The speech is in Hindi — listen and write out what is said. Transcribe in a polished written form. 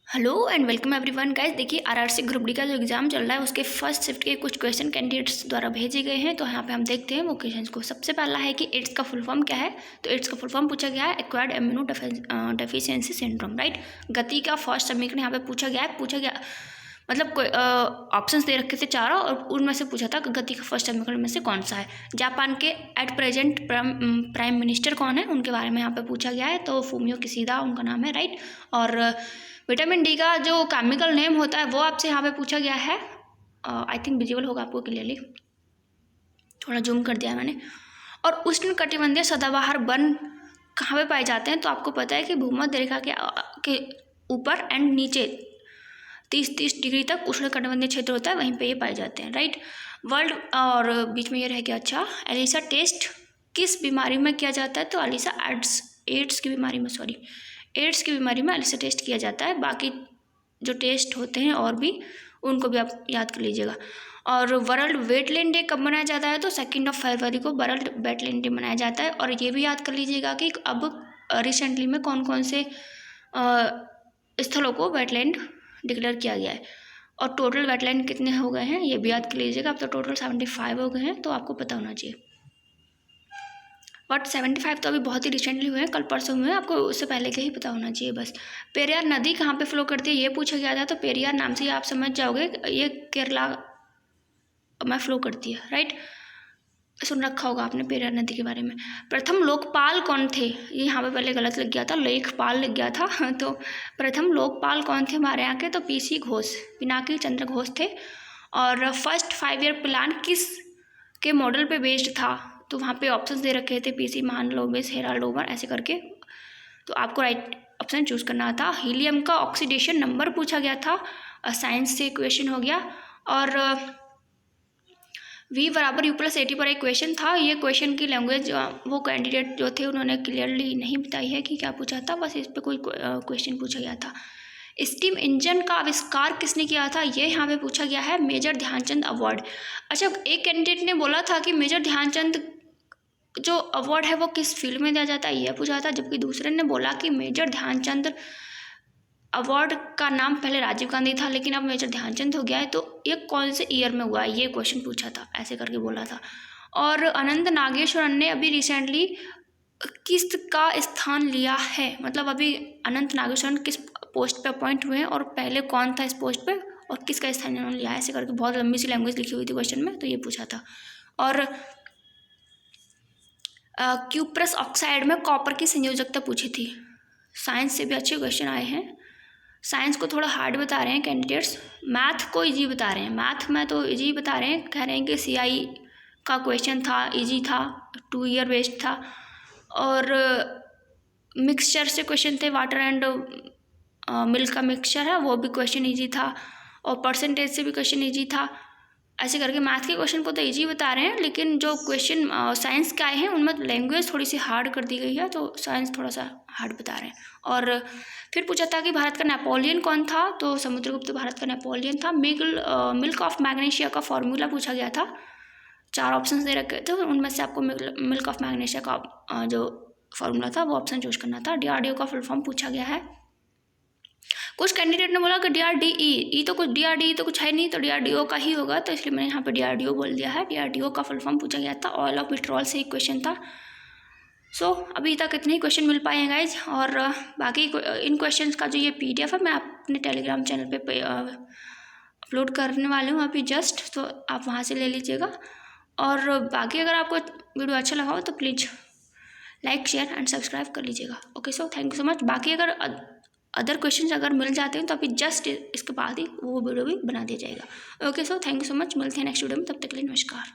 Hello and welcome everyone guys. देखिए आरआरसी ग्रुप डी का जो एग्जाम चल रहा है उसके फर्स्ट शिफ्ट के कुछ क्वेश्चन कैंडिडेट्स द्वारा भेजे गए हैं। तो यहाँ पे हम देखते हैं वो क्वेश्चन को। सबसे पहला है कि एड्स का फुल फॉर्म क्या है। तो एड्स का फुल फॉर्म पूछा गया है acquired immuno deficiency syndrome, right. गति का फर्स्ट समीकरण यहाँ पे पूछा गया मतलब कोई ऑप्शंस दे रखे थे चारों और उनमें से पूछा था कि गति का फर्स्ट समीकरण में से कौन सा है। जापान के एट प्रेजेंट प्राइम मिनिस्टर कौन है उनके बारे में यहाँ पे पूछा गया है। तो फूमियो किशिदा उनका नाम है, राइट। और विटामिन डी का जो केमिकल नेम होता है वो आपसे यहाँ पे पूछा गया है। आई थिंक विजिबल होगा आपको क्लियरली, थोड़ा जूम कर दिया है मैंने। और उष्णकटिबंधीय सदाबहार वन कहाँ पे पाए जाते हैं। तो आपको पता है कि भूमध्य रेखा के ऊपर एंड नीचे 30 डिग्री तक उष्णकटिबंधीय क्षेत्र होता है, वहीं पे ये पाए जाते हैं, राइट। वर्ल्ड और बीच में ये रह गया। अच्छा, एलिसा टेस्ट किस बीमारी में किया जाता है। तो एलिसा एड्स की बीमारी में एलिसा टेस्ट किया जाता है। बाकी जो टेस्ट होते हैं और भी उनको भी आप याद कर लीजिएगा। और वर्ल्ड वेटलैंड डे कब मनाया जाता है। तो 2 फरवरी को वर्ल्ड वेटलैंड डे मनाया जाता है। और ये भी याद कर लीजिएगा कि अब रिसेंटली में कौन कौन से स्थलों को वेटलैंड डिक्लेयर किया गया है। और टोटल वेटलैंड कितने हो गए हैं ये भी याद कर लीजिएगा। अब तो टोटल 75 हो गए हैं, तो आपको पता होना चाहिए। बट 75 तो अभी बहुत ही रिसेंटली हुए हैं, कल परसों हुए हैं, आपको उससे पहले के ही पता होना चाहिए बस। पेरियार नदी कहाँ पे फ्लो करती है ये पूछा गया था। तो पेरियार नाम से ही आप समझ जाओगे ये केरला में फ्लो करती है, राइट। सुन रखा होगा आपने पेरियार नदी के बारे में। प्रथम लोकपाल कौन थे, ये यहाँ पे पहले गलत लिख गया था, लेखपाल लिख गया था। तो प्रथम लोकपाल कौन थे हमारे यहाँ के। तो पीसी घोष, पिनाकी चंद्र घोष थे। और फर्स्ट 5 ईयर प्लान किस के मॉडल पे बेस्ड था। तो वहाँ पे ऑप्शंस दे रखे थे पीसी महालनोबिस, हेराल्ड ओवर, ऐसे करके। तो आपको राइट ऑप्शन चूज करना था। हीलियम का ऑक्सीडेशन नंबर पूछा गया था, साइंस से क्वेश्चन हो गया। और V = U+80 पर एक क्वेश्चन था। ये क्वेश्चन की लैंग्वेज वो कैंडिडेट जो थे उन्होंने क्लियरली नहीं बताई है कि क्या पूछा था, बस इस पर कोई क्वेश्चन पूछा गया था। स्टीम इंजन का आविष्कार किसने किया था, ये यहाँ पे पूछा गया है। Major Dhyan Chand award. अच्छा, एक कैंडिडेट ने बोला था कि मेजर ध्यानचंद जो अवार्ड है वो किस फील्ड में दिया जाता है, यह पूछा था। जबकि दूसरे ने बोला कि मेजर ध्यानचंद अवार्ड का नाम पहले राजीव गांधी था लेकिन अब मेजर ध्यानचंद हो गया है, तो ये कौन से ईयर में हुआ है ये क्वेश्चन पूछा था, ऐसे करके बोला था। और अनंत नागेश्वरन ने अभी रिसेंटली किस का स्थान लिया है, मतलब अभी अनंत नागेश्वरन किस पोस्ट पे अपॉइंट हुए हैं और पहले कौन था इस पोस्ट पे और किसका स्थान इन्होंने लिया है, ऐसे करके बहुत लंबी सी लैंग्वेज लिखी हुई थी क्वेश्चन में, तो ये पूछा था। और क्यूप्रस ऑक्साइड में कॉपर की संयोजकता पूछी थी। साइंस से भी अच्छे क्वेश्चन आए हैं। साइंस को थोड़ा हार्ड बता रहे हैं कैंडिडेट्स, मैथ को इजी बता रहे हैं। मैथ में तो इजी बता रहे हैं, कह रहे हैं कि CI का क्वेश्चन था, इजी था, 2 ईयर वेस्ट था। और मिक्सचर से क्वेश्चन थे, वाटर एंड मिल्क का मिक्सचर है वो भी क्वेश्चन इजी था। और परसेंटेज से भी क्वेश्चन इजी था। ऐसे करके मैथ के क्वेश्चन को तो इजी बता रहे हैं, लेकिन जो क्वेश्चन साइंस के आए हैं उनमें लैंग्वेज थोड़ी सी हार्ड कर दी गई है, तो साइंस थोड़ा सा हार्ड बता रहे हैं। और फिर पूछा था कि भारत का नेपोलियन कौन था। तो समुद्रगुप्त भारत का नेपोलियन था। मिल्क ऑफ मैग्नीशिया का फॉर्मूला पूछा गया था। 4 ऑप्शन दे रखे थे, उनमें से आपको मिल्क ऑफ मैग्नीशिया का जो फॉर्मूला था वो ऑप्शन चूज करना था। DRDO का फुल फॉर्म पूछा गया है। कुछ कैंडिडेट ने बोला कि DRDE तो कुछ DRDE तो कुछ है नहीं, तो DRDO का ही होगा, तो इसलिए मैंने यहाँ पे DRDO बोल दिया है। DRDO का फुल फॉर्म पूछा गया था। ऑयल ऑफ विट्रॉल से एक क्वेश्चन था। सो अभी तक इतने ही क्वेश्चन मिल पाए हैं गाइज। और बाकी इन क्वेश्चंस का जो ये PDF है मैं अपने टेलीग्राम चैनल पे अपलोड करने वाली हूँ अभी जस्ट, तो आप वहाँ से ले लीजिएगा। और बाकी अगर आपको वीडियो अच्छा लगा हो तो please like, share and subscribe कर लीजिएगा। Okay, so thank you so much. बाकी अगर अदर क्वेश्चंस अगर मिल जाते हैं तो अभी जस्ट इसके बाद ही वो वीडियो भी बना दिया जाएगा। Okay, so thank you so much. मिलते हैं नेक्स्ट वीडियो में, तब तक के लिए नमस्कार।